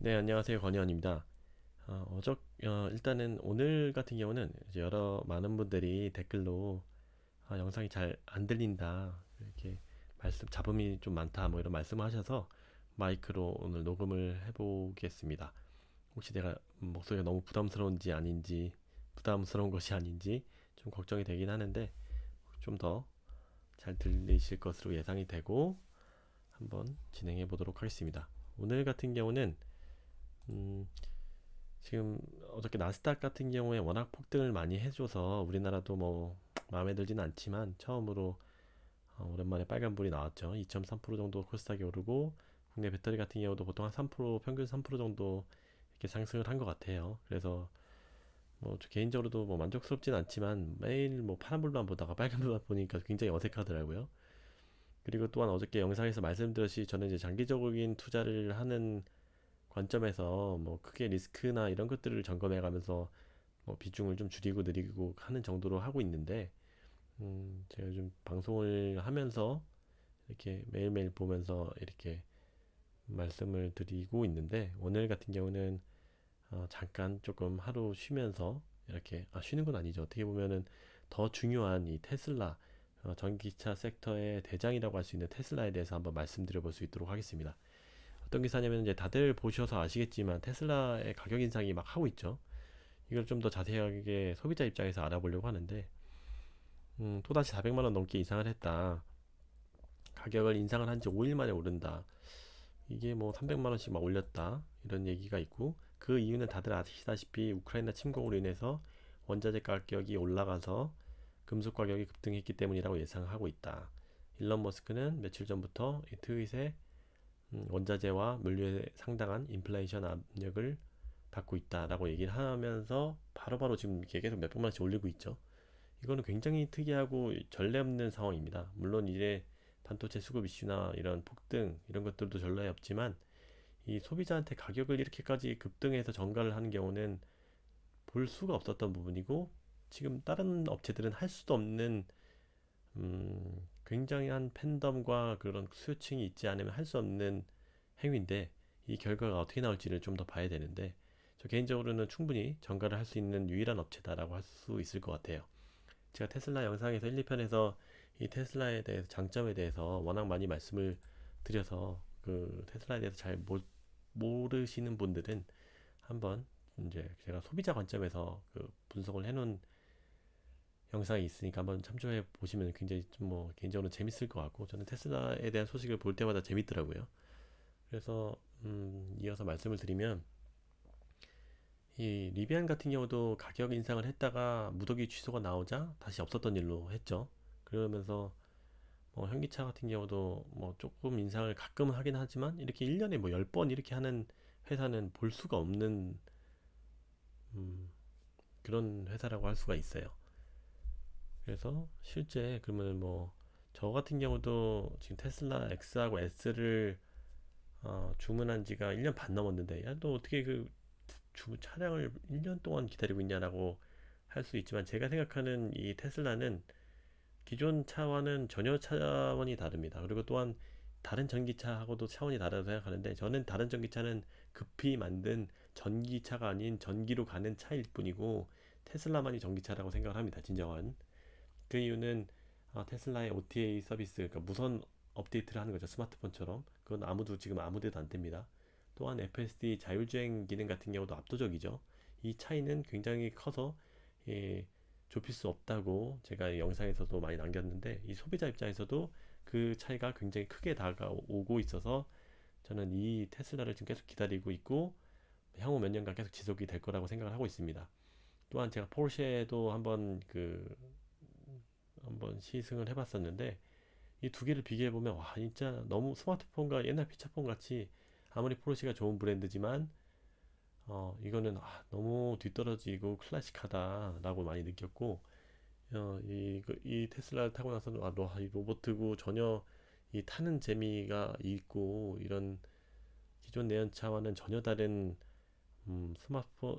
네, 안녕하세요. 권희원입니다. 일단은 오늘 같은 경우는 이제 여러 많은 분들이 댓글로 영상이 잘 안 들린다, 이렇게 잡음이 좀 많다, 뭐 이런 말씀을 하셔서 마이크로 오늘 녹음을 해보겠습니다. 혹시 내가 목소리가 너무 부담스러운지 아닌지, 부담스러운 것이 아닌지 좀 걱정이 되긴 하는데 좀 더 잘 들리실 것으로 예상이 되고 한번 진행해 보도록 하겠습니다. 오늘 같은 경우는 음, 지금 어저께 나스닥 같은 경우에 워낙 폭등을 많이 해줘서 우리나라도 뭐 마음에 들지는 않지만 처음으로 오랜만에 빨간불이 나왔죠. 2.3% 정도 코스닥이 오르고 국내 배터리 같은 경우도 보통 한 3% 평균 3% 정도 이렇게 상승을 한 것 같아요. 그래서 뭐 저 개인적으로도 뭐 만족스럽진 않지만 매일 뭐 파란불만 보다가 빨간불만 보니까 굉장히 어색하더라고요. 그리고 또한 어저께 영상에서 말씀드렸듯이 저는 이제 장기적인 투자를 하는 관점에서 뭐 크게 리스크나 이런 것들을 점검해 가면서 뭐 비중을 좀 줄이고 늘리고 하는 정도로 하고 있는데 제가 좀 방송을 하면서 이렇게 매일매일 보면서 이렇게 말씀을 드리고 있는데 오늘 같은 경우는 잠깐 조금 하루 쉬면서 이렇게 쉬는 건 아니죠. 어떻게 보면은 더 중요한 이 테슬라 전기차 섹터의 대장이라고 할 수 있는 테슬라에 대해서 한번 말씀드려 볼 수 있도록 하겠습니다. 어떤 기사냐면 이제 다들 보셔서 아시겠지만 테슬라의 가격 인상이 막 하고 있죠. 이걸 좀 더 자세하게 소비자 입장에서 알아보려고 하는데 또다시 400만 원 넘게 인상을 했다. 가격을 인상을 한 지 5일 만에 오른다. 이게 뭐 300만 원씩 막 올렸다. 이런 얘기가 있고 그 이유는 다들 아시다시피 우크라이나 침공으로 인해서 원자재 가격이 올라가서 금속 가격이 급등했기 때문이라고 예상하고 있다. 일론 머스크는 며칠 전부터 이 트윗에 원자재와 물류에 상당한 인플레이션 압력을 받고 있다라고 얘기를 하면서 바로바로 지금 이렇게 계속 몇백만 원씩 올리고 있죠. 이거는 굉장히 특이하고 전례 없는 상황입니다. 물론 이제 반도체 수급 이슈나 이런 폭등 이런 것들도 전례 없지만 이 소비자한테 가격을 이렇게까지 급등해서 전가를 하는 경우는 볼 수가 없었던 부분이고 지금 다른 업체들은 할 수도 없는 굉장한 팬덤과 그런 수요층이 있지 않으면 할 수 없는 행위인데 이 결과가 어떻게 나올지를 좀 더 봐야 되는데 저 개인적으로는 충분히 전가를 할 수 있는 유일한 업체다라고 할 수 있을 것 같아요. 제가 테슬라 영상에서 1, 2편에서 이 테슬라에 대해서 장점에 대해서 워낙 많이 말씀을 드려서 그 테슬라에 대해서 잘 모르시는 분들은 한번 이제 제가 소비자 관점에서 그 분석을 해놓은 영상이 있으니까 한번 참조해 보시면 굉장히 좀 뭐 개인적으로 재밌을 것 같고 저는 테슬라에 대한 소식을 볼 때마다 재밌더라고요. 그래서 이어서 말씀을 드리면 이 리비안 같은 경우도 가격 인상을 했다가 무더기 취소가 나오자 다시 없었던 일로 했죠. 그러면서 뭐 현기차 같은 경우도 뭐 조금 인상을 가끔은 하긴 하지만 이렇게 1년에 뭐 10번 이렇게 하는 회사는 볼 수가 없는 음, 그런 회사라고 할 수가 있어요. 그래서 실제 그러면 뭐 저 같은 경우도 지금 테슬라 X하고 S를 주문한 지가 1년 반 넘었는데 야 너 어떻게 그 차량을 1년 동안 기다리고 있냐라고 할 수 있지만 제가 생각하는 이 테슬라는 기존 차와는 전혀 차원이 다릅니다. 그리고 또한 다른 전기차하고도 차원이 다르다고 생각하는데 저는 다른 전기차는 급히 만든 전기차가 아닌 전기로 가는 차일 뿐이고 테슬라만이 전기차라고 생각을 합니다. 진정한. 그 이유는 테슬라의 OTA 서비스, 그러니까 무선 업데이트를 하는 거죠. 스마트폰처럼. 그건 아무도 지금 아무데도 안 됩니다. 또한 FSD 자율주행 기능 같은 경우도 압도적이죠. 이 차이는 굉장히 커서 예, 좁힐 수 없다고 제가 영상에서도 많이 남겼는데 이 소비자 입장에서도 그 차이가 굉장히 크게 다가오고 있어서 저는 이 테슬라를 지금 계속 기다리고 있고 향후 몇 년간 계속 지속이 될 거라고 생각을 하고 있습니다. 또한 제가 포르쉐도 한번 시승을 해봤었는데 이 두 개를 비교해 보면 와 진짜 너무 스마트폰과 옛날 피처폰 같이 아무리 포르쉐가 좋은 브랜드지만 이거는 너무 뒤떨어지고 클래식하다라고 많이 느꼈고 이 테슬라를 타고 나서는 이 로보트고 전혀 이 타는 재미가 있고 이런 기존 내연차와는 전혀 다른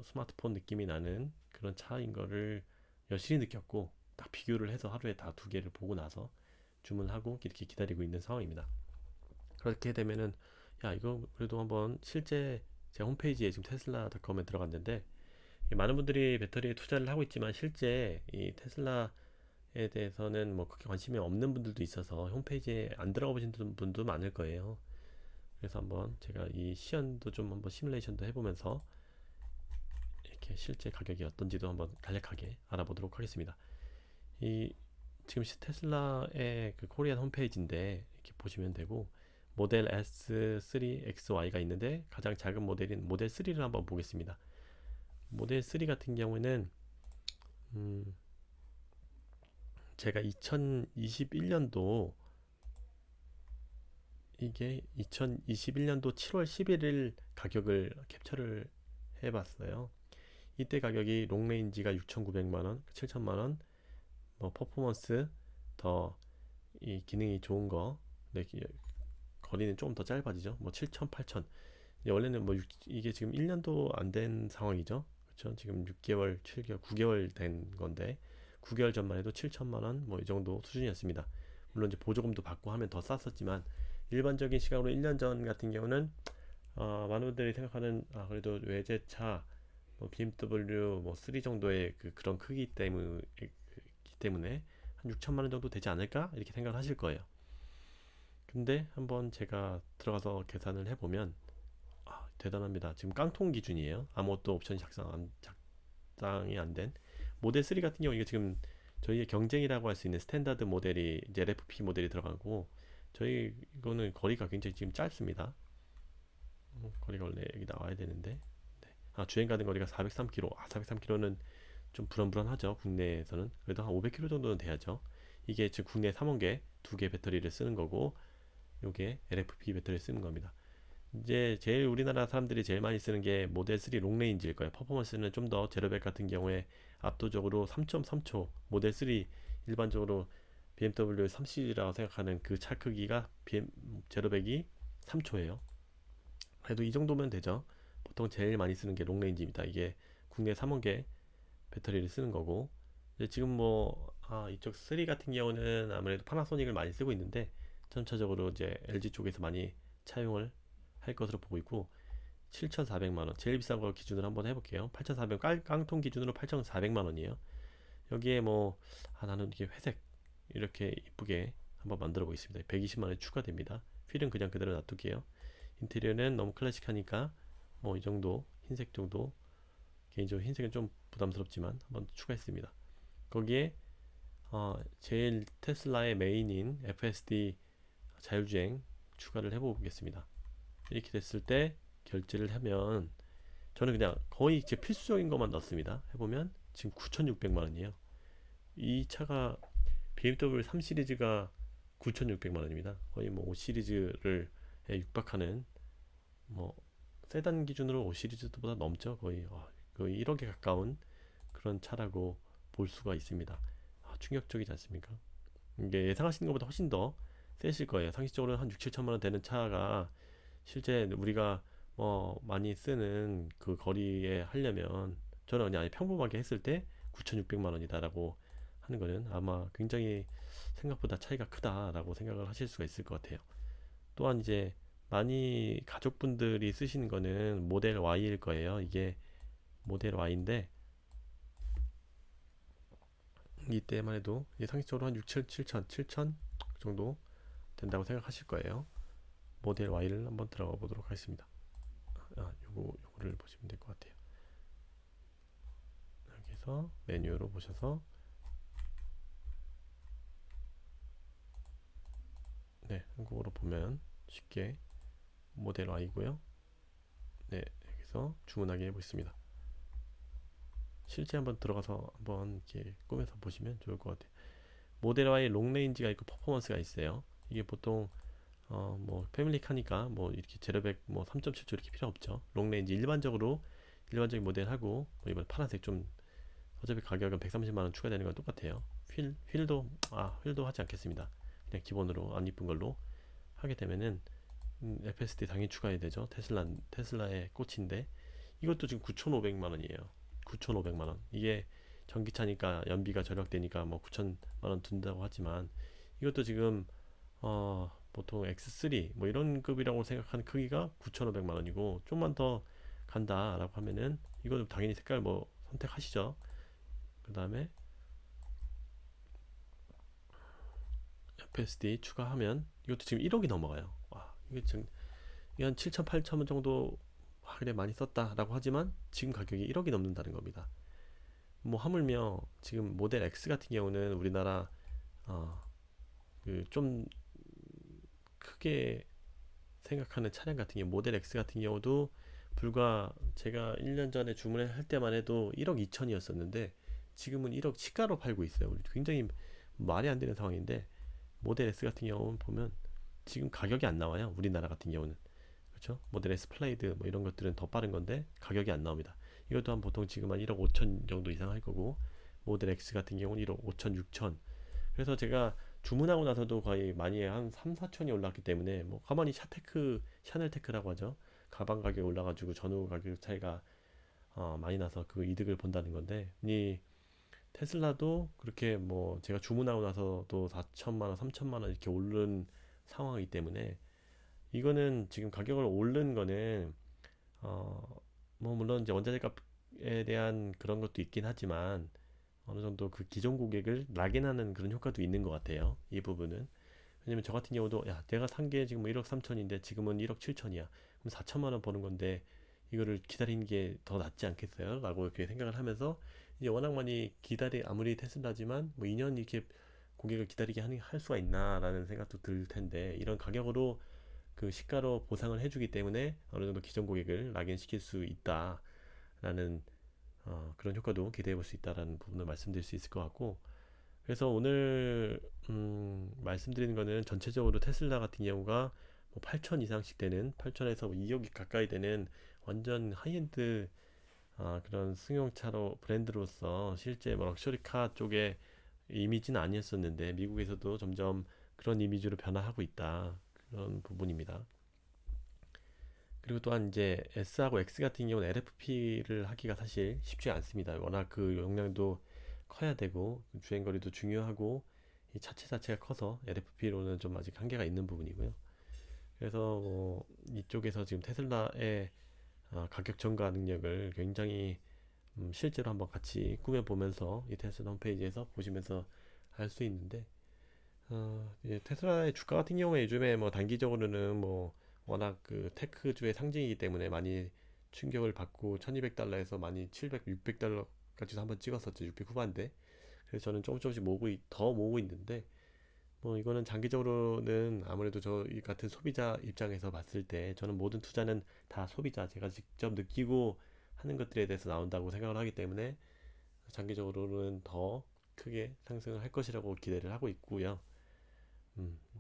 스마트폰 느낌이 나는 그런 차인 거를 여실히 느꼈고 딱 비교를 해서 하루에 다 두 개를 보고 나서 주문하고 이렇게 기다리고 있는 상황입니다. 그렇게 되면은 야 이거 그래도 한번 실제 제 홈페이지에 지금 테슬라닷컴에 들어갔는데 많은 분들이 배터리에 투자를 하고 있지만 실제 이 테슬라에 대해서는 뭐 그렇게 관심이 없는 분들도 있어서 홈페이지에 안 들어가 보신 분도 많을 거예요. 그래서 한번 제가 이 시연도 좀 한번 시뮬레이션도 해보면서 이렇게 실제 가격이 어떤지도 한번 간략하게 알아보도록 하겠습니다. 이 지금 테슬라의 그 코리안 홈페이지인데 이렇게 보시면 되고 모델 S3XY가 있는데 가장 작은 모델인 모델 3를 한번 보겠습니다. 모델 3 같은 경우에는 제가 2021년도 이게 2021년도 7월 11일 가격을 캡처를 해봤어요. 이때 가격이 롱레인지가 6,900만원, 7,000만원, 뭐 퍼포먼스 더 이 기능이 좋은 거, 네, 거리는 조금 더 짧아지죠. 뭐 7,000, 8,000. 원래는 뭐 이게 지금 1년도 안 된 상황이죠. 그렇죠? 지금 6개월, 7개월, 9개월 된 건데 9개월 전만 해도 7천만 원 뭐 이 정도 수준이었습니다. 물론 이제 보조금도 받고 하면 더 쌌었지만 일반적인 시각으로 1년 전 같은 경우는 많은 분들이 생각하는 그래도 외제차 뭐 BMW 뭐 3 정도의 그런 크기 때문에 한 6천만 원 정도 되지 않을까 이렇게 생각을 하실 거예요. 근데 한번 제가 들어가서 계산을 해보면 대단합니다. 지금 깡통 기준이에요. 아무것도 옵션이 작성이 안 된 모델 3 같은 경우 이게 지금 저희의 경쟁이라고 할 수 있는 스탠다드 모델이 이제 LFP 모델이 들어가고 저희 이거는 거리가 굉장히 지금 짧습니다. 거리가 원래 여기 나와야 되는데 주행 가는 거리가 403km. 403km는 좀 불안불안하죠. 국내에서는 그래도 한 500km 정도는 돼야죠. 이게 지금 국내 3원계 2개 배터리를 쓰는 거고 요게 LFP 배터리를 쓰는 겁니다. 이제 제일 우리나라 사람들이 제일 많이 쓰는 게 모델 3 롱레인지일 거예요. 퍼포먼스는 좀 더 제로백 같은 경우에 압도적으로 3.3초 모델 3 일반적으로 BMW 3시리즈라고 생각하는 그 차 크기가 제로백이 3초예요. 그래도 이 정도면 되죠. 보통 제일 많이 쓰는 게 롱레인지입니다. 이게 국내 3원계 배터리를 쓰는 거고 지금 뭐 이쪽 3 같은 경우는 아무래도 파나소닉을 많이 쓰고 있는데 전체적으로 이제 LG 쪽에서 많이 차용을 할 것으로 보고 있고 7,400만원 제일 비싼 걸 기준으로 한번 해볼게요. 8,400 깡통 기준으로 8,400만원이에요. 여기에 뭐 나는 이게 회색 이렇게 이쁘게 한번 만들어 보겠습니다. 120만원이 추가됩니다. 휠은 그냥 그대로 놔둘게요. 인테리어는 너무 클래식하니까 뭐 이 정도 흰색 정도 개인적으로 흰색은 좀 부담스럽지만 한번 추가했습니다. 거기에 제일 테슬라의 메인인 FSD 자율주행 추가를 해보겠습니다. 이렇게 됐을 때 결제를 하면 저는 그냥 거의 제 필수적인 것만 넣습니다. 해보면 지금 9,600만원이에요. 이 차가 BMW 3 시리즈가 9,600만원입니다. 거의 뭐 5 시리즈를 육박하는 뭐 세단 기준으로 5 시리즈보다 넘죠. 거의 1억에 가까운 그런 차라고 볼 수가 있습니다. 충격적이지 않습니까? 이게 예상하시는 것보다 훨씬 더 세실 거예요. 상식적으로 한 6, 7천만 원 되는 차가 실제 우리가 많이 쓰는 그 거리에 하려면 저는 그냥 평범하게 했을 때 9,600만 원이다라고 하는 거는 아마 굉장히 생각보다 차이가 크다라고 생각을 하실 수가 있을 것 같아요. 또한 이제 많이 가족분들이 쓰시는 거는 모델 Y일 거예요. 이게 모델 Y인데 이때만 해도 상식적으로 한 6, 7천 정도 된다고 생각하실 거예요. 모델 Y를 한번 들어가 보도록 하겠습니다. 요거를 보시면 될 것 같아요. 여기서 메뉴로 보셔서 한국어로 보면 쉽게 모델 Y고요. 여기서 주문하기 해보겠습니다. 실제 한번 들어가서 한번 이렇게 꾸며서 보시면 좋을 것 같아요. 모델 Y 롱레인지가 있고 퍼포먼스가 있어요. 이게 보통 뭐 패밀리카니까 뭐 이렇게 제로백 뭐 3.7초 이렇게 필요 없죠. 롱레인지 일반적인 모델하고 뭐 이번 파란색 좀 어차피 가격은 130만원 추가되는 건 똑같아요. 휠도 하지 않겠습니다. 그냥 기본으로 안 이쁜 걸로 하게 되면은 FSD 당연히 추가해야 되죠. 테슬라의 꽃인데 이것도 지금 9,500만원이에요. 9,500만원. 이게 전기차니까 연비가 절약되니까 뭐 9천만원 든다고 하지만 이것도 지금 보통 X3 뭐 이런 급이라고 생각하는 크기가 9,500만원이고 좀만 더 간다라고 하면은 이거는 당연히 색깔 뭐 선택하시죠. 그 다음에 FSD 추가하면 이것도 지금 1억이 넘어가요. 와, 이게 지금 한 7천, 8천 원 정도 그래 많이 썼다라고 하지만 지금 가격이 1억이 넘는다는 겁니다. 뭐 하물며 지금 모델 X 같은 경우는 우리나라 그좀 크게 생각하는 차량 같은 경우 모델 X 같은 경우도 불과 제가 1년 전에 주문할 때만 해도 1억 2천이었었는데 지금은 1억 시가로 팔고 있어요. 굉장히 말이 안 되는 상황인데 모델 S 같은 경우는 보면 지금 가격이 안 나와요. 우리나라 같은 경우는. 그렇죠? 모델 S 플레이드 뭐 이런 것들은 더 빠른 건데 가격이 안 나옵니다. 이것도 한 보통 지금 한 1억 5천 정도 이상 할 거고 모델 X 같은 경우는 1억 5천 6천. 그래서 제가 주문하고 나서도 거의 많이 한 3, 4천이 올랐기 때문에 뭐 가만히 샤넬테크라고 하죠. 가방 가격이 올라가지고 전후 가격 차이가 많이 나서 그 이득을 본다는 건데 이 테슬라도 그렇게 뭐 제가 주문하고 나서도 4천만 원, 3천만 원 이렇게 오른 상황이기 때문에 이거는 지금 가격을 오른 거는 어, 뭐 물론 이제 원자재 값에 대한 그런 것도 있긴 하지만 어느 정도 그 기존 고객을 낙인하는 그런 효과도 있는 것 같아요. 이 부분은. 왜냐면 저 같은 경우도 야 내가 산 게 지금 1억 3천인데 지금은 1억 7천이야. 그럼 4천만 원 버는 건데 이거를 기다리는 게 더 낫지 않겠어요? 라고 이렇게 생각을 하면서 이제 워낙 많이 아무리 테슬라지만 뭐 2년 이렇게 고객을 기다리게 할 수가 있나라는 생각도 들 텐데 이런 가격으로 그 시가로 보상을 해주기 때문에 어느 정도 기존 고객을 낙인시킬 수 있다라는 그런 효과도 기대해 볼 수 있다라는 부분을 말씀드릴 수 있을 것 같고 그래서 오늘 말씀드리는 거는 전체적으로 테슬라 같은 경우가 뭐 8천 이상씩 되는 8천에서 2억이 가까이 되는 완전 하이엔드 그런 승용차로 브랜드로서 실제 뭐 럭셔리카 쪽의 이미지는 아니었었는데 미국에서도 점점 그런 이미지로 변화하고 있다 그런 부분입니다. 그리고 또한 이제 S하고 X 같은 경우는 LFP를 하기가 사실 쉽지 않습니다. 워낙 그 용량도 커야 되고 주행거리도 중요하고 이 차체 자체가 커서 LFP로는 좀 아직 한계가 있는 부분이고요. 그래서 뭐 이쪽에서 지금 테슬라의 가격 전가 능력을 굉장히 실제로 한번 같이 꾸며보면서 이 테슬라 홈페이지에서 보시면서 할 수 있는데 이제 테슬라의 주가 같은 경우에 요즘에 뭐 단기적으로는 뭐 워낙 그 테크주의 상징이기 때문에 많이 충격을 받고 1200달러에서 많이 700, 600달러까지도 한번 찍었었죠. 600 후반대. 그래서 저는 조금 조금씩 더 모으고 있는데 뭐 이거는 장기적으로는 아무래도 저 같은 소비자 입장에서 봤을 때 저는 모든 투자는 다 소비자 제가 직접 느끼고 하는 것들에 대해서 나온다고 생각을 하기 때문에 장기적으로는 더 크게 상승을 할 것이라고 기대를 하고 있고요.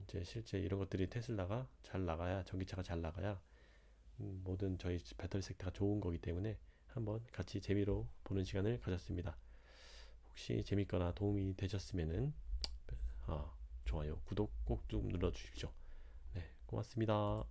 이제 실제 이런 것들이 테슬라가 잘 나가야 전기차가 잘 나가야 모든 저희 배터리 섹터가 좋은 거기 때문에 한번 같이 재미로 보는 시간을 가졌습니다. 혹시 재밌거나 도움이 되셨으면은 좋아요, 구독 꼭 좀 눌러주십시오. 네, 고맙습니다.